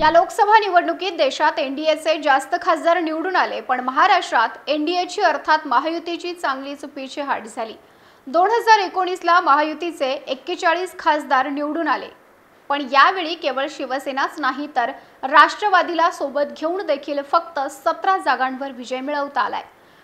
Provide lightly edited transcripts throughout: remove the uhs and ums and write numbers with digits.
या लोकसभा निवडणुकीत देशात एनडीएचे जास्त खासदार निवडून आले, पण महाराष्ट्रात एनडीएची अर्थात महायुतीची चांगलीच पीछेहाट झाली। 2019 ला महायुतीचे 41 खासदार निवडून आले, पण यावेळी केवळ शिवसेनाच नाही तर राष्ट्रवादीला सोबत घेऊन देखील फक्त 17 जागांवर विजय मिळवता आलाय।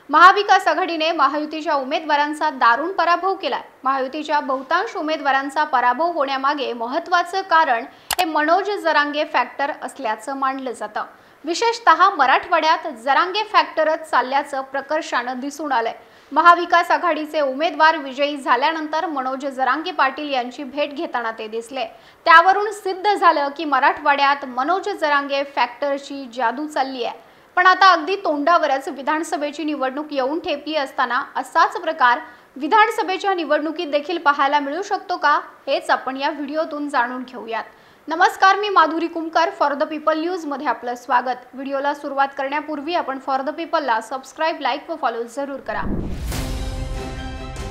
महाविकास आघाडीने महायुतीच्या उमेदवारांचा दारुण पराभव केलाय। महायुतीच्या बहुतांश उमेदवारांचा पराभव होण्यामागे महत्त्वाचं कारण हे मनोज जरांगे फॅक्टर असल्याचं मानलं जातं। विशेषतः मराठवाड्यात जरांगे फॅक्टरच चालल्याचं प्रकर्षानं दिसून आलंय। महाविकास आघाडीचे उमेदवार विजयी झाल्यानंतर मनोज जरांगे पाटील यांची भेट घेताना ते दिसले। त्यावरून सिद्ध झालं की मराठवाड्यात मनोज जरांगे फॅक्टरची जादू चालली आहे। पण आता अगदी तोंडावरच विधानसभेची निवडणूक येऊन ठेपली असताना असाच प्रकार विधानसभेच्या निवडणुकीत देखील पाहायला मिळू शकतो का, हेच आपण या व्हिडिओतून जाणून घेऊयात। नमस्कार, मी Madhuri Kumkar, for the people news मध्ये आपलं स्वागत। व्हिडिओला सुरुवात करण्यापूर्वी आपण फॉर द पीपलला सबस्क्राइब, लाइक व फॉलो जरूर करा।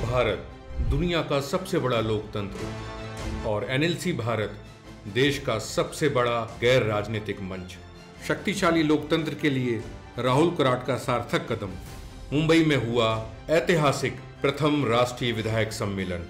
भारत दुनिया का सबसे बड़ा लोकतंत्र और एनएलसी भारत देश का सबसे बड़ा गैर राजनीतिक मंच। शक्तिशाली लोकतंत्र के लिए राहुल कराट का सार्थक कदम। मुंबई में हुआ ऐतिहासिक प्रथम राष्ट्रीय विधायक सम्मेलन।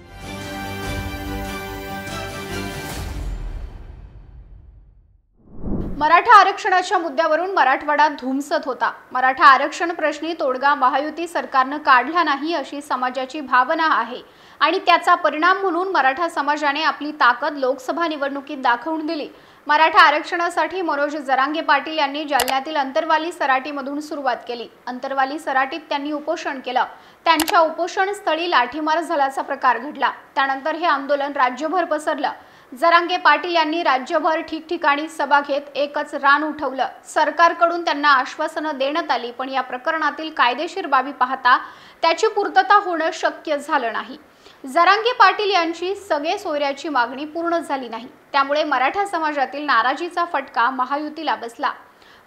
मराठा आरक्षणाच्या मुद्द्यावरून मराठवाडा धुमसत होता। मराठा आरक्षण प्रश्नी तोडगा महायुती सरकारने काढला नाही अशी समाजाची भावना आहे आणि त्याचा परिणाम म्हणून मराठा समाजाने आपली ताकद लोकसभा निवडणुकीत दाखवून दिली। मराठा आरक्षणासाठी मनोज जरांगे पाटील यांनी जालन्यातील अंतरवाली सराटीमधून सुरुवात केली। अंतरवाली सराटीत त्यांनी उपोषण केलं। त्यांच्या उपोषण स्थळी लाठीमार झाल्याचा प्रकार घडला। त्यानंतर हे आंदोलन राज्यभर पसरलं। जरांगे पाटील यांनी राज्यभर ठिकठिकाणी सभा घेत एकच रान उठवलं। सरकारकडून त्यांना आश्वासनं देण्यात आली, पण या प्रकरणातील कायदेशीर बाबी पाहता त्याची पूर्तता होणं शक्य झालं नाही। जरांगे पाटील यांची सगळे सोयऱ्याची मागणी पूर्ण झाली नाही, त्यामुळे मराठा समाजातील नाराजीचा फटका महायुतीला बसला।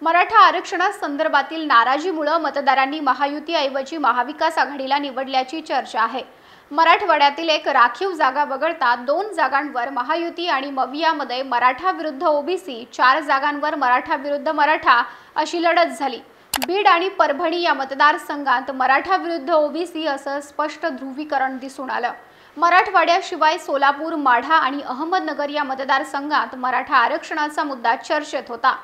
मराठा आरक्षणासंदर्भातील नाराजीमुळे मतदारांनी महायुतीऐवजी महाविकास आघाडीला निवडल्याची चर्चा आहे। मराठवाड्यातील एक राखीव जागा वगळता 2 जागांवर महायुती आणि मवियामध्ये मराठा विरुद्ध ओबीसी, 4 जागांवर मराठा विरुद्ध मराठा अशी लढत झाली। बीड आणि परभणी या मतदारसंघात मराठा विरुद्ध ओबीसी असं स्पष्ट ध्रुवीकरण दिसून आलं। मराठवाड्याशिवाय सोलापूर, माढा आणि अहमदनगर या मतदारसंघात मराठा आरक्षणाचा मुद्दा चर्चेत होता।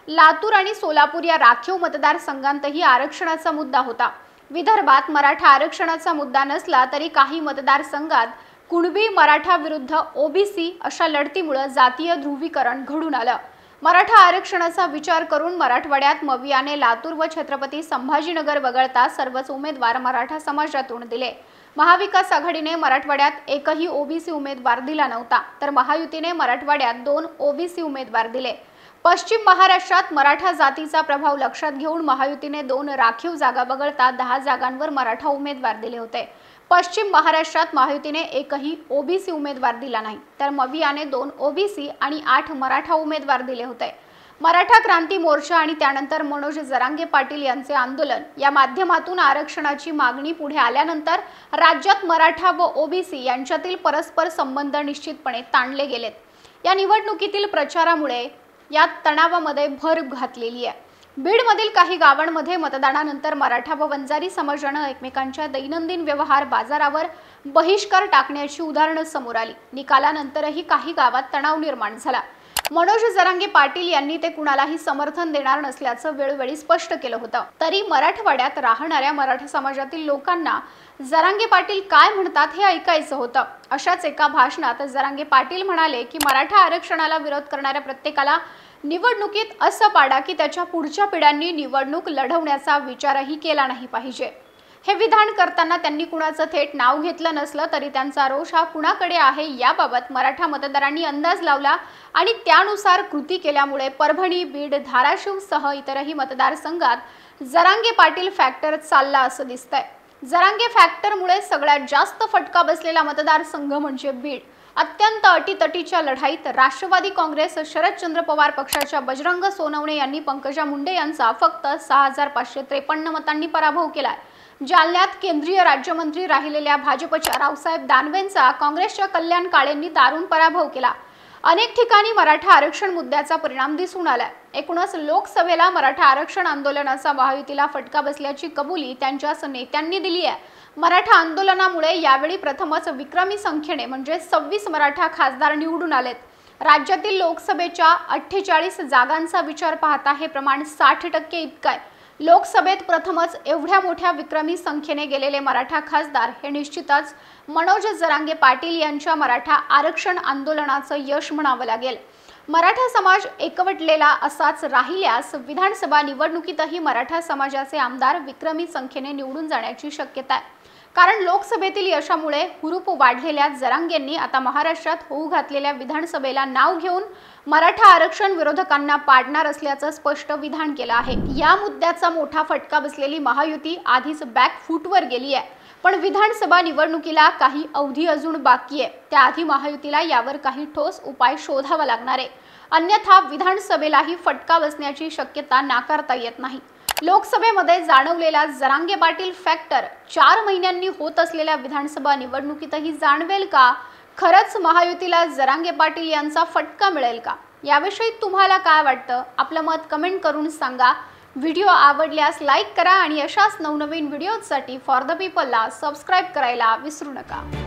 लातूर आणि सोलापूर या राखीव मतदारसंघांतही आरक्षणाचा मुद्दा होता। विदर्भात मराठा आरक्षणाचा मुद्दा नसला तरी काही मतदारसंघात कुणबी मराठा विरुद्ध ओबीसी अशा लढतीमुळे जातीय ध्रुवीकरण घडून आलं। मराठा आरक्षणाचा विचार करून मराठवाड्यात मवियाने लातूर व छत्रपती संभाजीनगर वगळता सर्वच उमेदवार मराठा समाजातून दिले। महाविकास आघाडीने मराठवाड्यात एकही ओबीसी उमेदवार दिला नव्हता, तर महायुतीने मराठवाड्यात 2 ओबीसी उमेदवार दिले। पश्चिम महाराष्ट्रात मराठा जातीचा प्रभाव लक्षात घेऊन महायुतीने 2 राखीव जागा वगळता 10 जागांवर मराठा उमेदवार दिले होते। पश्चिम महाराष्ट्रात महायुतीने एकही ओबीसी उमेदवार दिला नाही, तर मवियाने 2 ओबीसी आणि 8 मराठा उमेदवार दिले होते। मराठा क्रांती मोर्चा आणि त्यानंतर मनोज जरांगे पाटील यांचे आंदोलन या माध्यमातून आरक्षणाची मागणी पुढे आल्यानंतर राज्यात मराठा व ओबीसी यांच्यातील परस्पर संबंध निश्चितपणे ताणले गेलेत। या निवडणुकीतील प्रचारामुळे या तणावामध्ये भर घातलेली आहे। बीडमधील काही गावांमध्ये मतदानानंतर मराठा व वंजारी समाजाने एकमेकांच्या दैनंदिन व्यवहार बाजारावर बहिष्कार टाकण्याची उदाहरणं समोर आली। निकालानंतरही काही गावात तणाव निर्माण झाला। मनोज जरांगे पाटील यांनी ते कुणालाही समर्थन देणार नसल्याचं वेळोवेळी स्पष्ट केलं होतं, तरी मराठवाड्यात राहणाऱ्या मराठा समाजातील लोकांना जरांगे पाटील काय म्हणतात हे ऐकायचं होतं। अशाच एका भाषणात जरांगे पाटील म्हणाले की मराठा आरक्षणाला विरोध करणाऱ्या प्रत्येकाला निवडणुकीत असं पाडा की त्याच्या पुढच्या पिढ्यांनी निवडणूक लढवण्याचा विचारही केला नाही पाहिजे। हे विधान करताना त्यांनी कुणाचं थेट नाव घेतलं नसलं तरी त्यांचा रोष हा कुणाकडे आहे याबाबत मराठा मतदारांनी अंदाज लावला आणि त्यानुसार कृती केल्यामुळे परभणी, बीड, धाराशिव सह इतरही मतदारसंघात जरांगे पाटील फॅक्टर चालला असं दिसतंय। जरांगे फॅक्टरमुळे सगळ्यात जास्त फटका बसलेला मतदारसंघ म्हणजे बीड। अत्यंत अटीतटीच्या लढाईत राष्ट्रवादी काँग्रेस शरदचंद्र पवार पक्षाच्या बजरंग सोनवणे यांनी पंकजा मुंडे यांचा फक्त 6553 मतांनी पराभव केलाय। जालन्यात केंद्रीय राज्यमंत्री राहिलेल्या भाजपच्या रावसाहेब दानवेंचा काँग्रेसच्या कल्याण काळेंनी दारुण पराभव केला। अनेक ठिकाणी मराठा आरक्षण मुद्द्याचा परिणाम दिसून आलाय। एकूणच लोकसभेला मराठा आरक्षण आंदोलनाचा महायुतीला फटका बसल्याची कबुली त्यांच्याच नेत्यांनी दिली आहे। मराठा आंदोलनामुळे यावेळी प्रथमच विक्रमी संख्येने म्हणजे 26 मराठा खासदार निवडून आलेत। राज्यातील लोकसभेच्या 48 जागांचा विचार पाहता हे प्रमाण 60% इतकं आहे। लोकसभेत प्रथमच एवढ्या मोठ्या विक्रमी संख्येने गेलेले मराठा खासदार हे निश्चितच मनोज जरांगे पाटील यांच्या मराठा आरक्षण आंदोलनाचं यश म्हणावं लागेल। मराठा समाज एकवटलेला असाच राहिल्यास विधानसभा निवडणुकीतही मराठा समाजाचे आमदार विक्रमी संख्येने निवडून जाण्याची शक्यता आहे। कारण लोकसभेतील यशामुळे हुरूप वाढलेल्या जरांगेंनी आता महाराष्ट्रात होऊ घातलेल्या विधानसभेला नाव घेऊन मराठा आरक्षण विरोधकांना पाडणार असल्याचं स्पष्ट विधान केलं आहे। या मुद्द्याचा मोठा फटका बसलेली महायुती आधीच बॅक फूटवर गेली आहे, पण विधानसभा निवडणुकीला काही अवधी अजून बाकी आहे। त्याआधी महायुतीला यावर काही ठोस उपाय शोधावा लागणार आहे, अन्यथा विधानसभेलाही फटका बसण्याची शक्यता नाकारता येत नाही। लोकसभेमध्ये जाणवलेला जरांगे पाटील फॅक्टर 4 महिन्यांनी होत असलेल्या विधानसभा निवडणुकीतही जाणवेल का? खरंच महायुतीला जरांगे पाटील यांचा फटका मिळेल का? याविषयी तुम्हाला काय वाटतं? आपलं मत कमेंट करून सांगा। व्हिडिओ आवडल्यास लाईक करा आणि अशाच नवनवीन व्हिडिओसाठी फॉर द पीपलला सबस्क्राइब करायला विसरू नका।